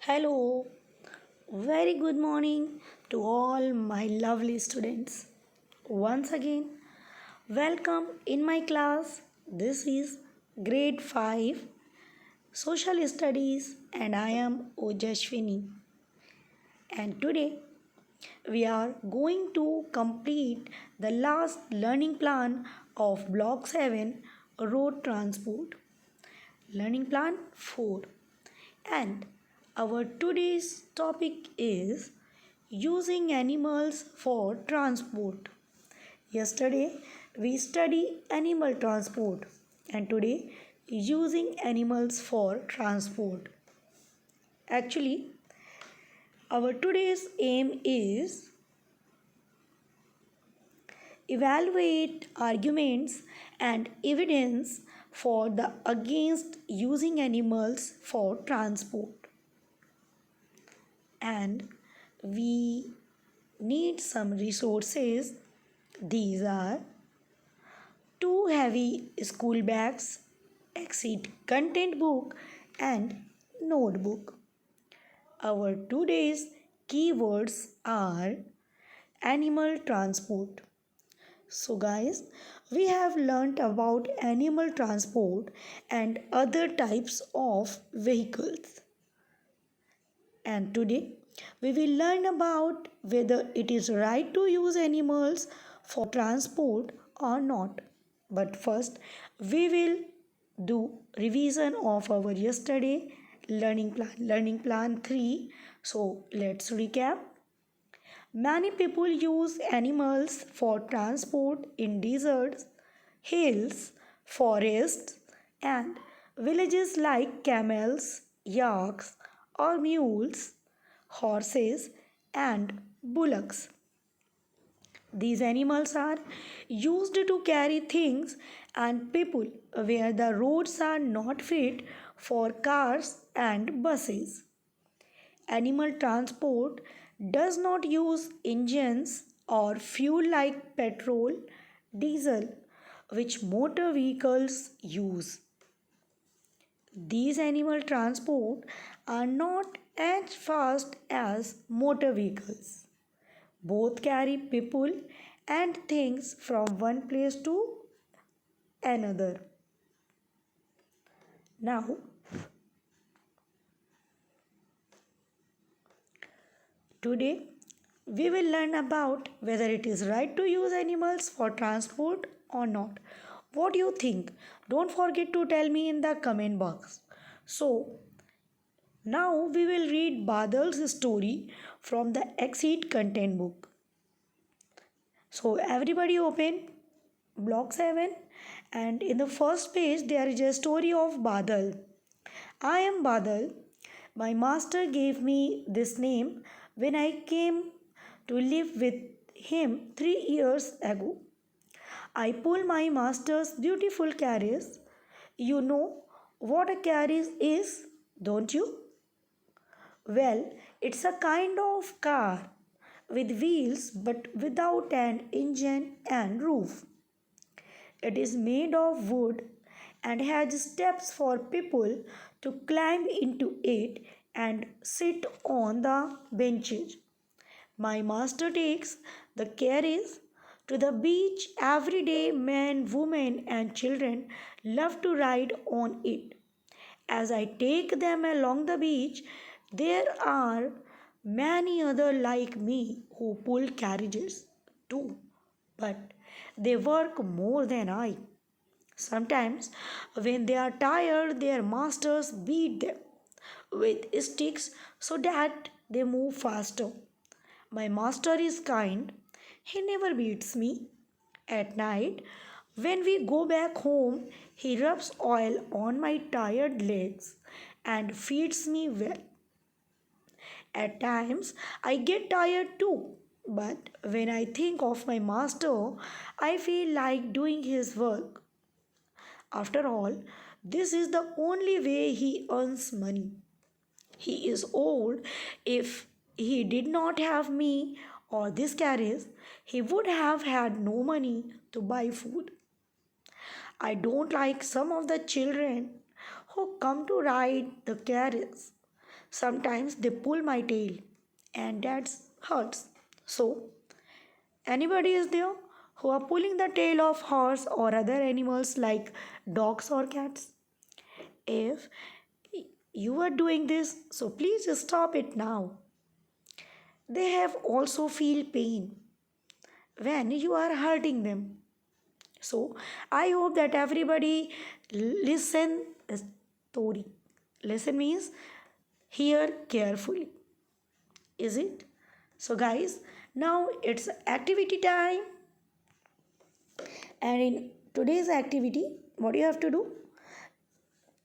Hello, very good morning to all my lovely students. Once again, welcome in my class. This is grade 5 Social Studies and I am Ojashwini. And today we are going to complete the last learning plan of block 7 road transport. Learning plan 4. And our today's topic is using animals for transport. Yesterday we studied animal transport and today using animals for transport. Actually, our today's aim is evaluate arguments and evidence for the against using animals for transport. And we need some resources. These are two heavy school bags, exit content book and notebook. Our today's keywords are animal transport. So guys, we have learnt about animal transport and other types of vehicles. And today we will learn about whether it is right to use animals for transport or not. But first, we will do revision of our yesterday learning plan 3. So, let's recap. Many people use animals for transport in deserts, hills, forests, and villages like camels, yaks, or mules, horses, and bullocks. These animals are used to carry things and people where the roads are not fit for cars and buses. Animal transport does not use engines or fuel like petrol, diesel, which motor vehicles use. These animal transport are not as fast as motor vehicles. Both carry people and things from one place to another. Now, today we will learn about whether it is right to use animals for transport or not. What do you think? Don't forget to tell me in the comment box. So, now we will read Badal's story from the Exit content book. So, everybody open block 7 and in the first page there is a story of Badal. I am Badal. My master gave me this name when I came to live with him 3 years ago. I pull my master's beautiful carriage. You know what a carriage is, don't you? Well, it's a kind of car with wheels but without an engine and roof. It is made of wood and has steps for people to climb into it and sit on the benches. My master takes the carriage to the beach every day. Men, women, and children love to ride on it. As I take them along the beach, there are many other like me who pull carriages too, but they work more than I. Sometimes, when they are tired, their masters beat them with sticks so that they move faster. My master is kind, he never beats me. At night, when we go back home, he rubs oil on my tired legs and feeds me well. At times, I get tired too, but when I think of my master, I feel like doing his work. After all, this is the only way he earns money. He is old. If he did not have me or this carriage, he would have had no money to buy food. I don't like some of the children who come to ride the carriage. Sometimes they pull my tail and that hurts. So, anybody is there who are pulling the tail of horse or other animals like dogs or cats? If you are doing this, so please stop it now. They have also feel pain when you are hurting them. So I hope that everybody listen the story. Listen means hear carefully. Is it? So guys, now it's activity time. And in today's activity, what you have to do?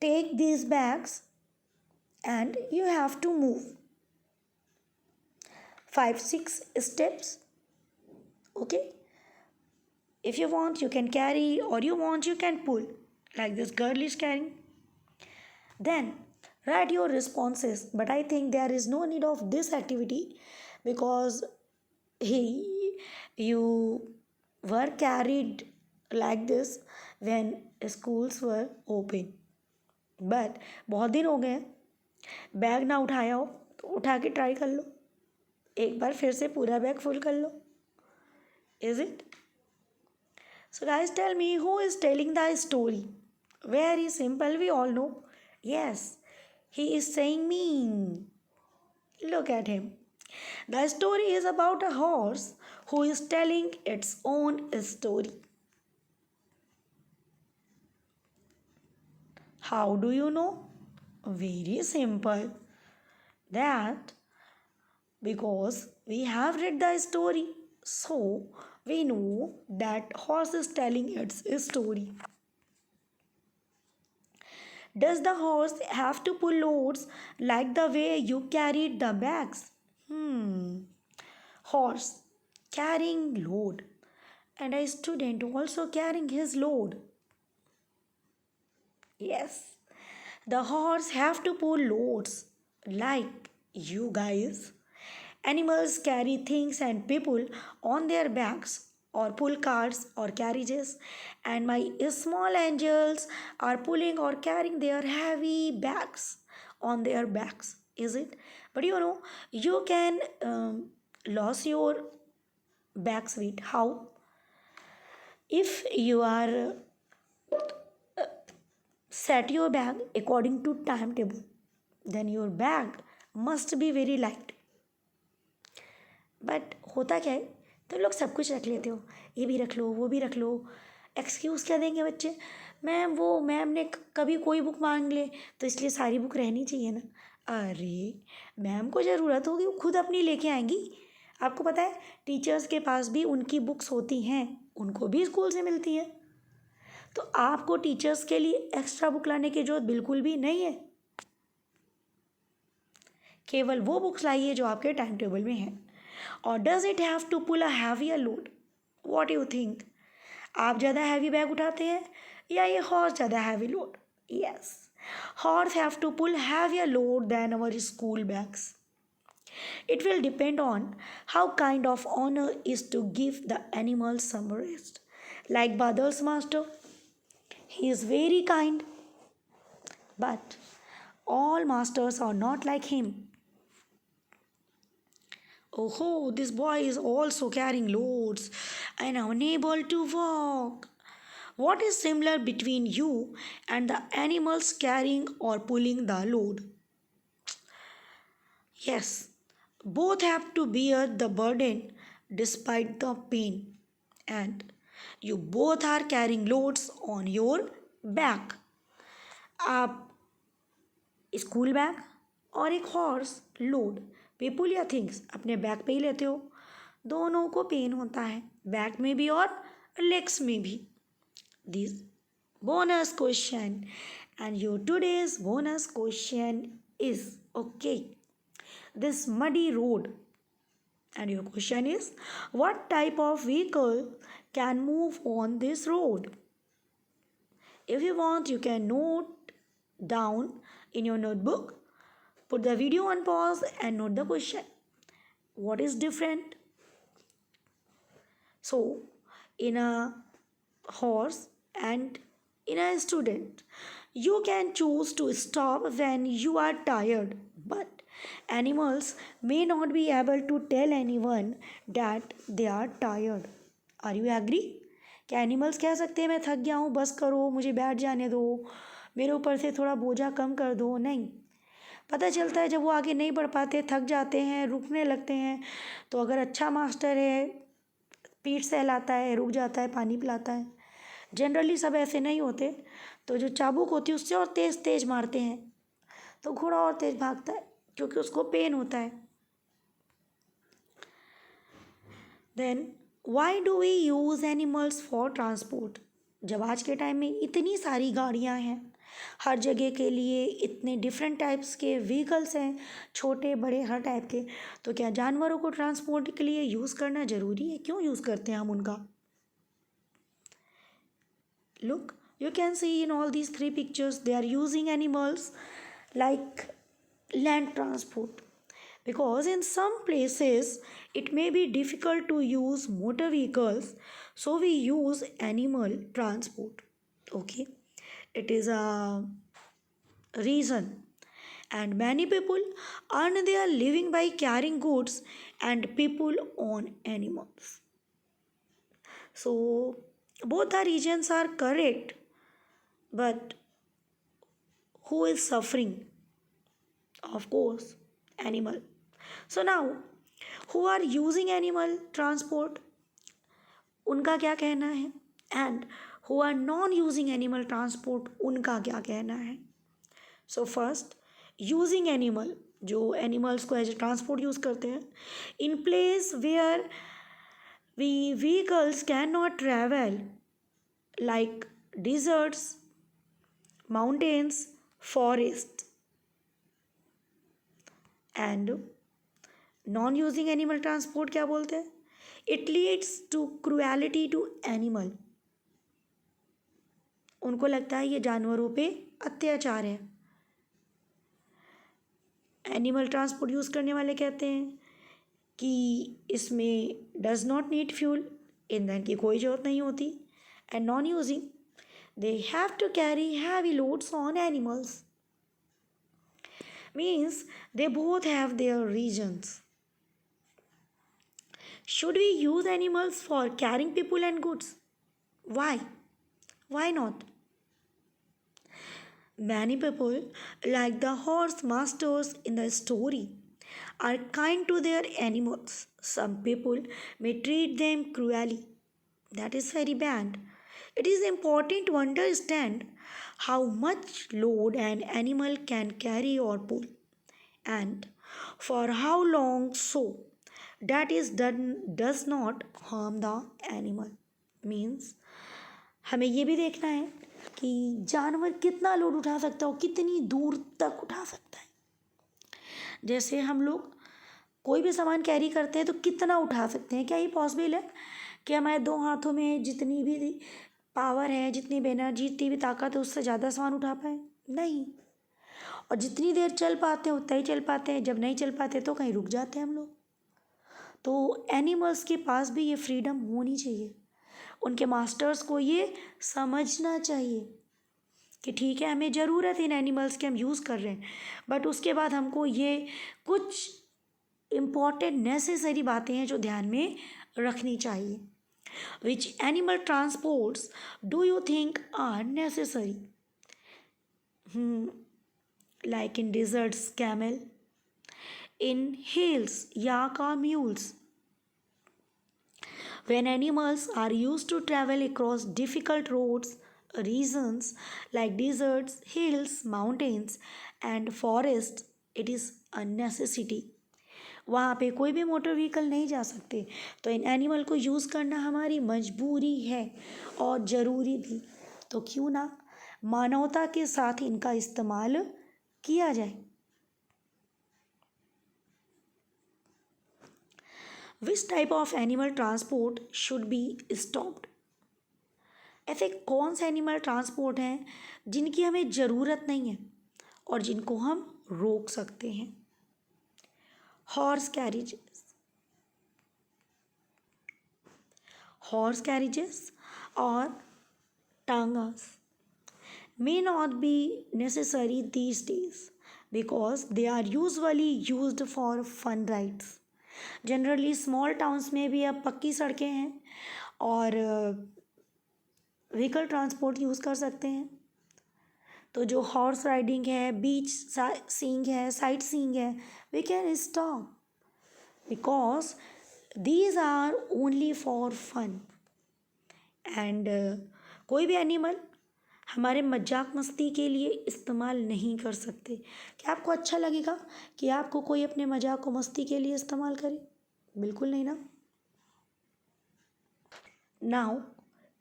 Take these bags and you have to move 5 6 steps. Okay? If you want, you can carry, or you want, you can pull, like this girl is carrying. Then write your responses. But I think there is no need of this activity because he you were carried like this when schools were open. But बहुत दिन हो गए हैं bag ना उठाया हो तो उठा के ट्राई कर लो एक बार फिर से पूरा बैग फुल कर लो is it so guys tell me who is telling the story very simple we all know yes he is saying me look at him the story is about a horse who is telling its own story. How do you know? Very simple. That because we have read the story, so we know that horse is telling its story. Does the horse have to pull loads like the way you carried the bags? Horse carrying load and a student also carrying his load. Yes, the horse have to pull loads like you guys. Animals carry things and people on their backs or pull carts or carriages, and my small angels are pulling or carrying their heavy bags on their backs. Is it? But you can lose your back's weight. How? If you are set your bag according to timetable, then your bag must be very light. But होता क्या है तो लोग सब कुछ रख लेते हो ये भी रख लो वो भी रख लो एक्सक्यूज़ क्या देंगे बच्चे मैम वो मैम ने कभी कोई बुक मांग ले तो इसलिए सारी बुक रहनी चाहिए ना अरे मैम को ज़रूरत होगी वो खुद अपनी लेके आएंगी आपको पता है टीचर्स के पास भी उनकी बुक्स होती हैं उनको भी स्कूल से मिलती हैं तो आपको टीचर्स के लिए एक्स्ट्रा बुक लाने की ज़रूरत बिल्कुल भी नहीं है केवल वो बुक्स लाइए जो आपके टाइम टेबल में हैं और does it have to pull a heavier load what you think आप ज़्यादा हैवी बैग उठाते हैं या ये हॉर्स ज़्यादा heavy load yes horse have to pull heavier load than our school bags it will depend on how kind of honor is to give the animal some rest like Badal's master he is very kind but all masters are not like him. Oh, this boy is also carrying loads and unable to walk. What is similar between you and the animals carrying or pulling the load? Yes, both have to bear the burden despite the pain, and you both are carrying loads on your back. आप school bag और एक horse load people या things अपने back पे ही लेते हो दोनों को पेन होता है बैक में भी और लेग्स में भी this bonus question and your today's bonus question is okay this muddy road and your question is what type of vehicle can move on this road if you want you can note down in your notebook put the video on pause and note the question what is different so in a horse and in a student you can choose to stop when you are tired But animals may not be able to tell anyone that they are tired. Are you agree? क्या animals कह सकते हैं मैं थक गया हूँ, बस करो, मुझे बैठ जाने दो, मेरे ऊपर से थोड़ा बोझा कम कर दो? नहीं। पता चलता है जब वो आगे नहीं बढ़ पाते, थक जाते हैं, रुकने लगते हैं, तो अगर अच्छा मास्टर है, पीठ सहलाता है, रुक जाता है, पानी पिलाता है। जनरली सब ऐसे नहीं होते, तो जो चाबुक होती है उससे और तेज़ तेज़ मारते हैं, तो घोड़ा और तेज़ भागता है क्योंकि उसको पेन होता है। Then why do we use animals for transport? जब आज के टाइम में इतनी सारी गाड़ियाँ हैं, हर जगह के लिए इतने डिफरेंट टाइप्स के व्हीकल्स हैं, छोटे बड़े हर टाइप के, तो क्या जानवरों को ट्रांसपोर्ट के लिए यूज़ करना ज़रूरी है? क्यों यूज़ करते हैं हम उनका? Look, you can see in all these three pictures they are using animals like land transport, because in some places it may be difficult to use motor vehicles, so we use animal transport. Okay, it is a reason, and many people earn their living by carrying goods and people on animals. So both the regions are correct, but who is suffering? Of course, animal. So now, who are using animal transport? उनका क्या कहना है? And who are non using animal transport? उनका क्या कहना है? So first, using animal, जो animals को एज ए ट्रांसपोर्ट यूज़ करते हैं, in place where we vehicles cannot travel, like deserts, mountains, forest. And non using animal transport क्या बोलते हैं? It leads to cruelty to animal. उनको लगता है ये जानवरों पे अत्याचार है। एनिमल ट्रांसपोर्ट यूज़ करने वाले कहते हैं कि इसमें डज नॉट नीड फ्यूल, ईंधन की कोई ज़रूरत नहीं होती। And non using, they have to carry heavy loads on animals. Means they both have their reasons. Should we use animals for carrying people and goods? Why? Why not? Many people, like the horse masters in the story, are kind to their animals. Some people may treat them cruelly. That is very bad. It is important to understand how much load an animal can carry or pull, and for how long, so that is done does not harm the animal. Means हमें ये भी देखना है कि जानवर कितना load उठा सकता है और कितनी दूर तक उठा सकता है। जैसे हम लोग कोई भी सामान कैरी करते हैं तो कितना उठा सकते हैं? क्या ये पॉसिबल है कि हमारे दो हाथों में जितनी भी पावर है, जितनी भी एनर्जी, जितनी भी ताकत है, उससे ज़्यादा सामान उठा पाए? नहीं। और जितनी देर चल पाते हैं उतना ही चल पाते हैं, जब नहीं चल पाते तो कहीं रुक जाते हैं हम लोग। तो एनिमल्स के पास भी ये फ्रीडम होनी चाहिए। उनके मास्टर्स को ये समझना चाहिए कि ठीक है, हमें ज़रूरत है इन एनिमल्स की, हम यूज़ कर रहे हैं, बट उसके बाद हमको ये कुछ इम्पॉर्टेंट नेसेसरी बातें हैं जो ध्यान में रखनी चाहिए। Which animal transports do you think are necessary? Like in deserts, camel; in hills, yak or mules. When animals are used to travel across difficult roads, regions like deserts, hills, mountains and forests, it is a necessity. वहाँ पे कोई भी motor vehicle नहीं जा सकते, तो in animal को use करना हमारी मजबूरी है और ज़रूरी भी। तो क्यों ना मानवता के साथ इनका इस्तेमाल किया जाए। Which type of animal transport should be stopped? ऐसे कौन से एनिमल ट्रांसपोर्ट हैं जिनकी हमें ज़रूरत नहीं है और जिनको हम रोक सकते हैं? हॉर्स कैरिजेस और tongas may not be necessary these days, because they are usually used for fun rides. Generally small towns में भी अब पक्की सड़कें हैं और व्हीकल ट्रांसपोर्ट यूज़ कर सकते हैं। तो जो हॉर्स राइडिंग है, बीच सीइंग है, साइट सीइंग है, we can stop because these are only for fun. एंड कोई भी एनिमल हमारे मजाक मस्ती के लिए इस्तेमाल नहीं कर सकते। क्या आपको अच्छा लगेगा कि आपको कोई अपने मजाक व मस्ती के लिए इस्तेमाल करे? बिल्कुल नहीं ना। Now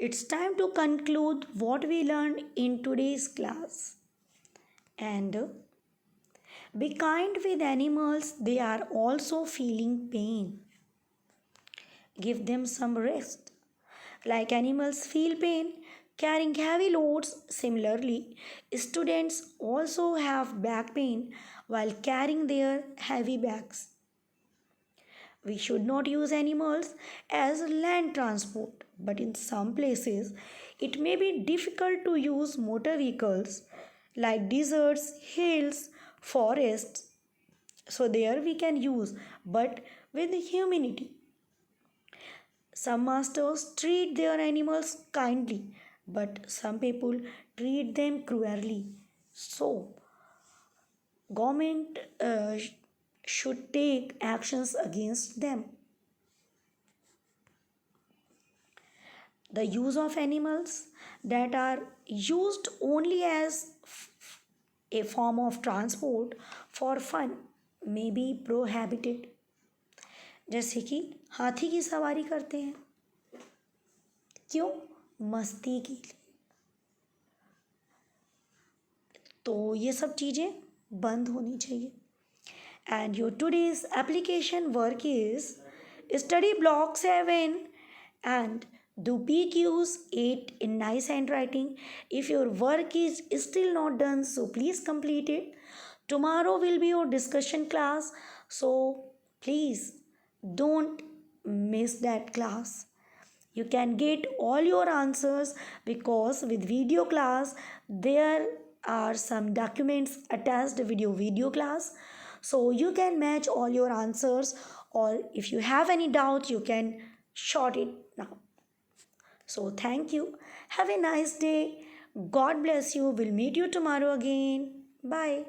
it's time to conclude what we learned in today's class. And be kind with animals, they are also feeling pain. Give them some rest. Like animals feel pain carrying heavy loads, similarly, students also have back pain while carrying their heavy bags. We should not use animals as land transport, but in some places it may be difficult to use motor vehicles like deserts, hills, forests. So, there we can use, but with humility. Some masters treat their animals kindly, but some people treat them cruelly. So, government should take actions against them. The use of animals that are used only as a form of transport for fun may be prohibited. जैसे कि हाथी की सवारी करते हैं, क्यों? मस्ती के लिए। तो ये सब चीज़ें बंद होनी चाहिए। And your today's application work is study block 7 and do PQs 8 in nice handwriting. If your work is still not done, so please complete it. Tomorrow will be your discussion class, so please don't miss that class. You can get all your answers because with video class there are some documents attached with your video class, so you can match all your answers, or if you have any doubt you can short it now. So thank you, have a nice day, God bless you, we'll meet you tomorrow again, bye.